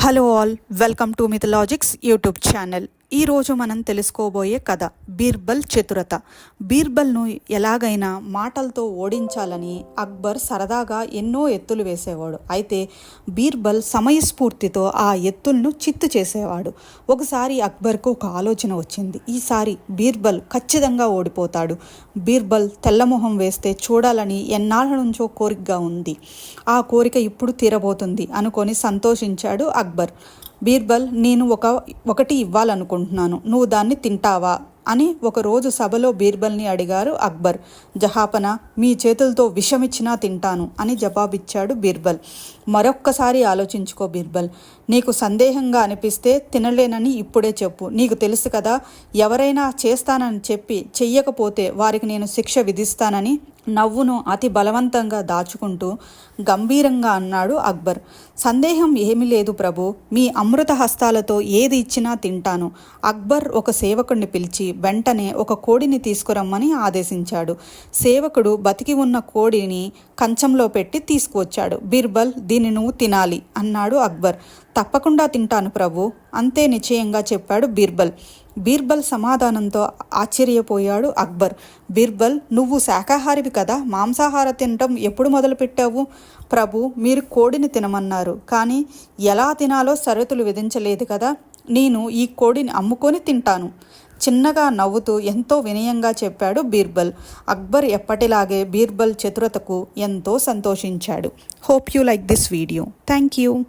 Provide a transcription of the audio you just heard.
Hello all, welcome to Mythologics YouTube channel. ఈరోజు మనం తెలుసుకోబోయే కథ బీర్బల్ చతురత. బీర్బల్ను ఎలాగైనా మాటలతో ఓడించాలని అక్బర్ సరదాగా ఎన్నో ఎత్తులు వేసేవాడు. అయితే బీర్బల్ సమయస్ఫూర్తితో ఆ ఎత్తులను చిత్తు చేసేవాడు. ఒకసారి అక్బర్కు ఒక ఆలోచన వచ్చింది. ఈసారి బీర్బల్ ఖచ్చితంగా ఓడిపోతాడు. బీర్బల్ తెల్లమొహం వేస్తే చూడాలని ఎన్నాళ్ళ నుంచో కోరికగా ఉంది. ఆ కోరిక ఇప్పుడు తీరబోతుంది అనుకొని సంతోషించాడు అక్బర్. బీర్బల్, నేను ఒకటి ఇవ్వాలనుకుంటున్నాను, నువ్వు దాన్ని తింటావా అని ఒకరోజు సభలో బీర్బల్ని అడిగారు అక్బర్. జహాపన, మీ చేతులతో విషమిచ్చినా తింటాను అని జవాబిచ్చాడు బీర్బల్. మరొక్కసారి ఆలోచించుకో బీర్బల్, నీకు సందేహంగా అనిపిస్తే తినలేనని ఇప్పుడే చెప్పు. నీకు తెలుసు కదా, ఎవరైనా చేస్తానని చెప్పి చెయ్యకపోతే వారికి నేను శిక్ష విధిస్తానని నవ్వును అతి బలవంతంగా దాచుకుంటూ గంభీరంగా అన్నాడు అక్బర్. సందేహం ఏమీ లేదు ప్రభు, మీ అమృత హస్తాలతో ఏది ఇచ్చినా తింటాను. అక్బర్ ఒక సేవకుడిని పిలిచి వెంటనే ఒక కోడిని తీసుకురమ్మని ఆదేశించాడు. సేవకుడు బతికి ఉన్న కోడిని కంచంలో పెట్టి తీసుకువచ్చాడు. బీర్బల్, దీన్ని నువ్వు తినాలి అన్నాడు అక్బర్. తప్పకుండా తింటాను ప్రభు, అంతే నిశ్చయంగా చెప్పాడు బీర్బల్. బీర్బల్ సమాధానంతో ఆశ్చర్యపోయాడు అక్బర్. బీర్బల్, నువ్వు శాకాహారివి కదా, మాంసాహార తినటం ఎప్పుడు మొదలుపెట్టావు? ప్రభు, మీరు కోడిని తినమన్నారు, కానీ ఎలా తినాలో షరతులు విధించలేదు కదా. నేను ఈ కోడిని అమ్ముకొని తింటాను, చిన్నగా నవ్వుతూ ఎంతో వినయంగా చెప్పాడు బీర్బల్. అక్బర్ ఎప్పటిలాగే బీర్బల్ చతురతకు ఎంతో సంతోషించాడు. Hope you like this video. Thank you.